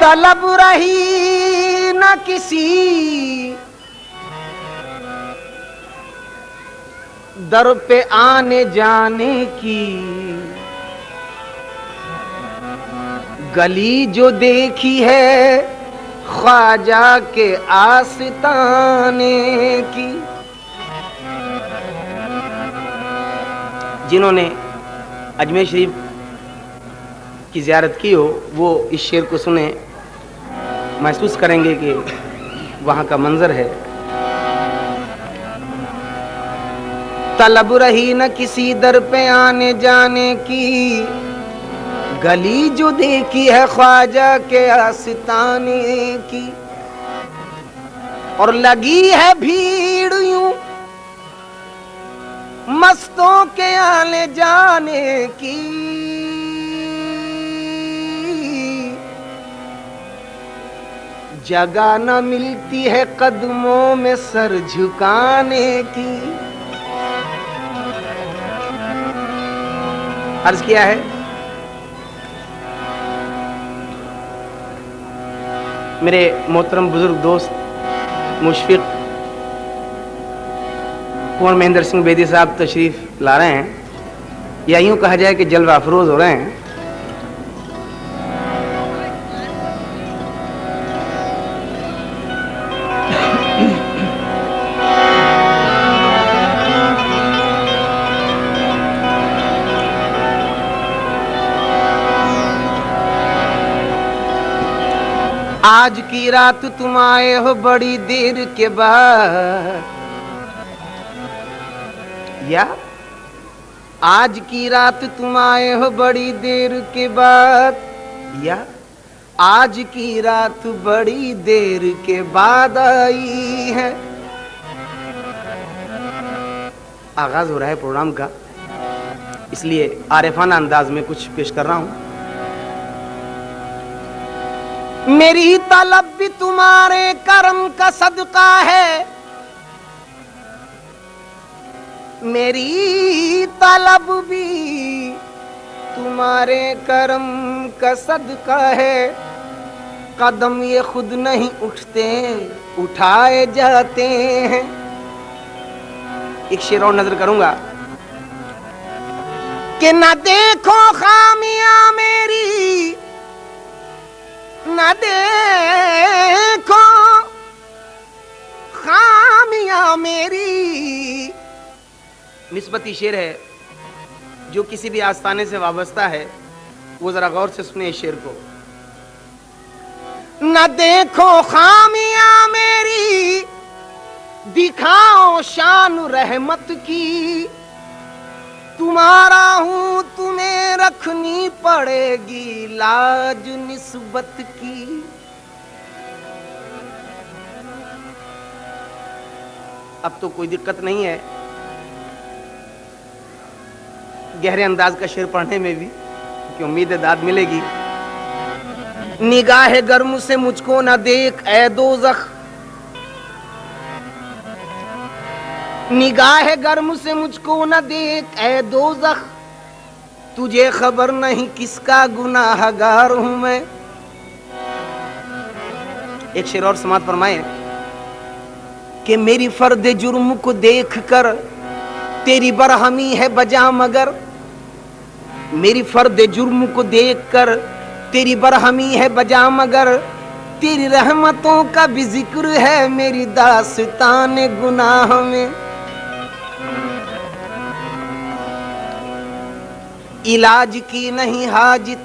طلب رہی نہ کسی در پہ آنے جانے کی، گلی جو دیکھی ہے خواجہ کے آستانے کی۔ جنہوں نے اجمیر شریف کی زیارت کی ہو وہ اس شعر کو سنیں، محسوس کریں گے کہ وہاں کا منظر ہے۔ طلب رہی نہ کسی در پہ آنے جانے کی، گلی جو دیکھی ہے خواجہ کے آستانے کی، اور لگی ہے بھیڑ یوں مستوں کے آنے جانے کی، جگہ نہ ملتی ہے قدموں میں سر جھکانے کی۔ عرض کیا ہے میرے محترم بزرگ دوست مشفق کنور مہندر سنگھ بیدی صاحب تشریف لا رہے ہیں، یا یوں کہا جائے کہ جلوہ افروز ہو رہے ہیں۔ آج کی رات تم آئے ہو بڑی دیر کے بعد، یا آج کی رات تم آئے ہو بڑی دیر کے بعد، یا آج کی رات بڑی دیر کے بعد آئی ہے۔ آغاز ہو رہا ہے پروگرام کا، اس لیے عارفانہ انداز میں کچھ پیش کر رہا ہوں۔ میری طلب بھی تمہارے کرم کا صدقہ ہے، میری طلب بھی تمہارے کرم کا صدقہ ہے، قدم یہ خود نہیں اٹھتے اٹھائے جاتے ہیں۔ ایک شعر اور نظر کروں گا کہ نہ دیکھو خامیاں میری، نہ دیکھو خامیاں میری، نسبتی شعر ہے جو کسی بھی آستانے سے وابستہ ہے وہ ذرا غور سے سنیں اس شعر کو۔ نہ دیکھو خامیاں میری، دکھاؤ شان رحمت کی، تمہارا ہوں تمہیں رکھنی پڑے گی لاج نسبت کی۔ اب تو کوئی دقت نہیں ہے گہرے انداز کا شعر پڑھنے میں بھی، کہ امید ہے داد ملے گی۔ نگاہ گرم سے مجھ کو نہ دیکھ اے دوزخ، نگاہ گرم سے مجھ کو نہ دیکھ اے دوزخ، تجھے خبر نہیں کس کا گناہ گار ہوں میں۔ ایک شعر اور سماعت فرمائے کہ میری فرد جرم کو دیکھ کر تیری برہمی ہے بجا مگر، میری فرد جرم کو دیکھ کر تیری برہمی ہے بجا مگر، تیری رحمتوں کا بھی ذکر ہے میری داستان گناہ میں۔ علاج کی نہیں حاجت،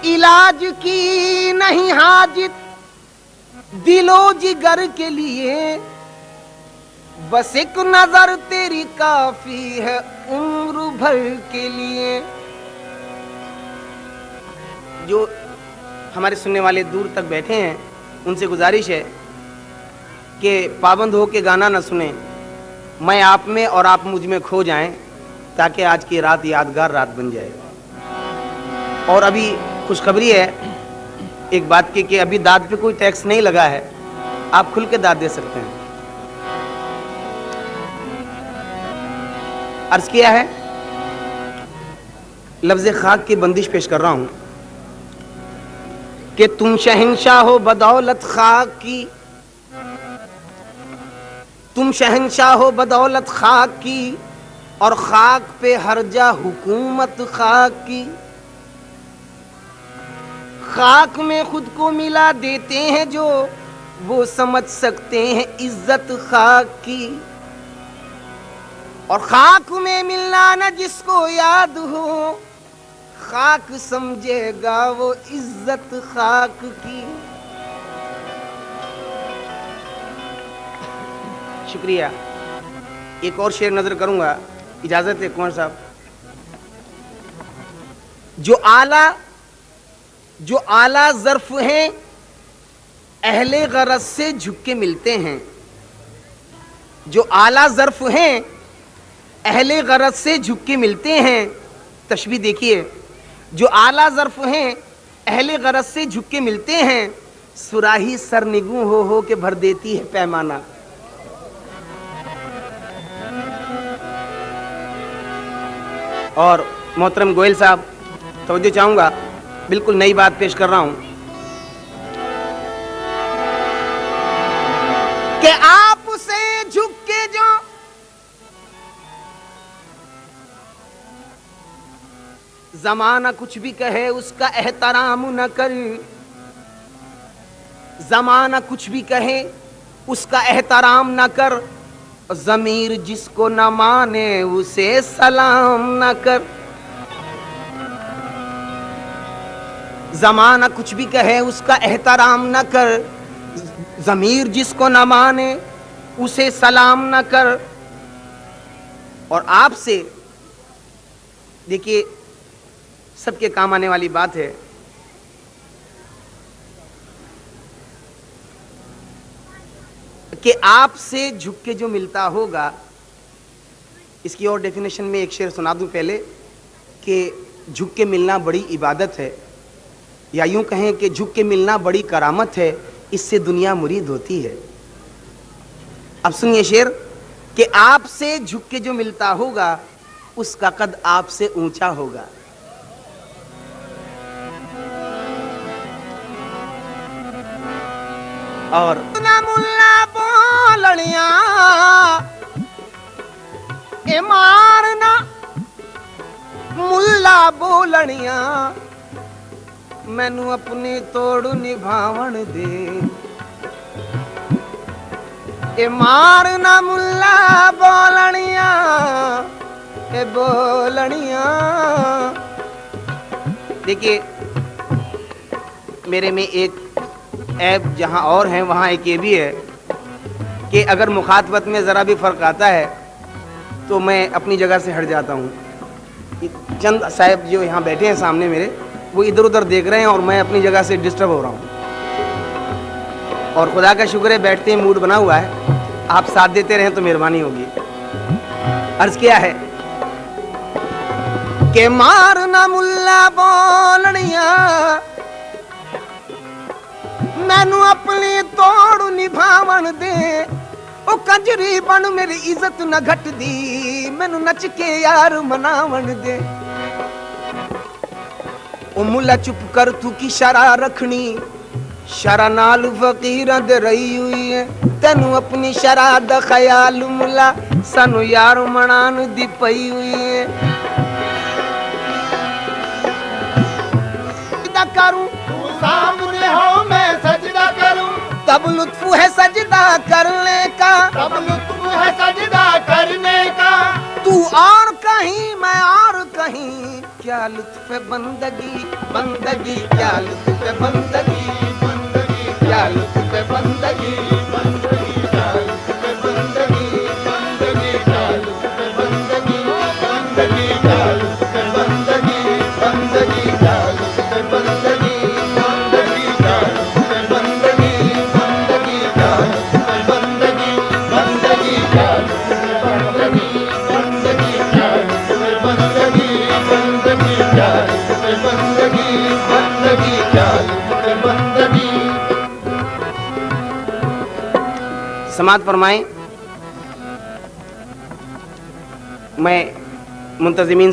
علاج کی نہیں حاجت دل و جگر کے لیے، بس ایک نظر تیری کافی ہے عمر بھر کے لیے۔ جو ہمارے سننے والے دور تک بیٹھے ہیں ان سے گزارش ہے کہ پابند ہو کے گانا نہ سنیں، میں آپ میں اور آپ مجھ میں کھو جائیں، تاکہ آج کی رات یادگار رات بن جائے۔ اور ابھی خوشخبری ہے ایک بات کی کہ ابھی داد پہ کوئی ٹیکس نہیں لگا ہے، آپ کھل کے داد دے سکتے ہیں۔ عرض کیا ہے لفظ خاک کی بندش پیش کر رہا ہوں۔ کہ تم شہنشاہ ہو بدولت خاک کی، تم شہنشاہ ہو بدولت خاک کی، اور خاک پہ ہر جا حکومت خاک کی۔ خاک میں خود کو ملا دیتے ہیں جو، وہ سمجھ سکتے ہیں عزت خاک کی، اور خاک میں ملنا نہ جس کو یاد ہو، خاک سمجھے گا وہ عزت خاک کی۔ شکریہ۔ ایک اور شعر نظر کروں گا، اجازت ہے کنور صاحب؟ جو اعلیٰ ظرف ہیں اہل غرض سے جھک کے ملتے ہیں، جو اعلیٰ ظرف ہیں اہل غرض سے جھک کے ملتے ہیں۔ تشبیہ دیکھیے، جو اعلیٰ ظرف ہیں اہل غرض سے جھک کے ملتے ہیں، سراہی سرنگوں ہو کے بھر دیتی ہے پیمانہ۔ اور محترم گوئل صاحب توجہ چاہوں گا، بالکل نئی بات پیش کر رہا ہوں کہ آپ سے جھک کے جو زمانہ کچھ بھی کہے اس کا احترام نہ کر، زمانہ کچھ بھی کہے اس کا احترام نہ کر، ضمیر جس کو نہ مانے اسے سلام نہ کر۔ زمانہ کچھ بھی کہے اس کا احترام نہ کر، ضمیر جس کو نہ مانے اسے سلام نہ کر۔ اور آپ سے دیکھیے سب کے کام آنے والی بات ہے کہ آپ سے جھک کے جو ملتا ہوگا، اس کی اور ڈیفینیشن میں ایک شعر سنا دوں پہلے کہ جھک کے ملنا بڑی عبادت ہے، یا یوں کہیں کہ جھک کے ملنا بڑی کرامت ہے، اس سے دنیا مرید ہوتی ہے۔ اب سنیے شعر کہ آپ سے جھک کے جو ملتا ہوگا اس کا قد آپ سے اونچا ہوگا۔ اور ملا بولڑیاں اے مارنا، ملا بولڑیاں مینوں اپنی توڑ نبھاون دے، اے مارنا ملا بولڑیاں اے بولڑیاں۔ دیکھیے میرے میں ایک عیب جہاں اور ہیں وہاں ایک یہ بھی ہے کہ اگر مخاطبت میں ذرا بھی فرق آتا ہے تو میں اپنی جگہ سے ہٹ جاتا ہوں۔ چند صاحب جو یہاں بیٹھے ہیں سامنے میرے، وہ ادھر ادھر دیکھ رہے ہیں اور میں اپنی جگہ سے ڈسٹرب ہو رہا ہوں، اور خدا کا شکر ہے بیٹھتے ہی موڈ بنا ہوا ہے، آپ ساتھ دیتے رہیں تو مہربانی ہوگی۔ عرض کیا ہے کہ مارنا ملا بولڑیاں مینوں اپنی توڑ نبھاون دے، او کنجری بن میری عزت نہ گھٹ دی، مینوں نچ کے یار مناون دے۔ او ملا چپ کر تو کی شرع رکھنی، شرع نال فقیراں دے رہی ہوئی ہے، تینوں اپنی شرع دا خیال ملا سانو یار منان دی پئی ہوئی ہے۔ سجدہ کروں سامنے ہو میں سجدہ کروں، تب لطف ہے سجدہ کرنے کا، تب لطف ہے سجدہ کرنے کا، تو اور کہیں میں اور کہیں، کیا لطف ہے بندگی بندگی، کیا لطف ہے بندگی بندگی، کیا لطف ہے بندگی بندگی، کیا لطف ہے بندگی بندگی، کیا لطف ہے بندگی بندگی، کیا لطف ہے بندگی بندگی، کیا لطف ہے بندگی۔ سماعت فرمائیں، میں منتظمین سے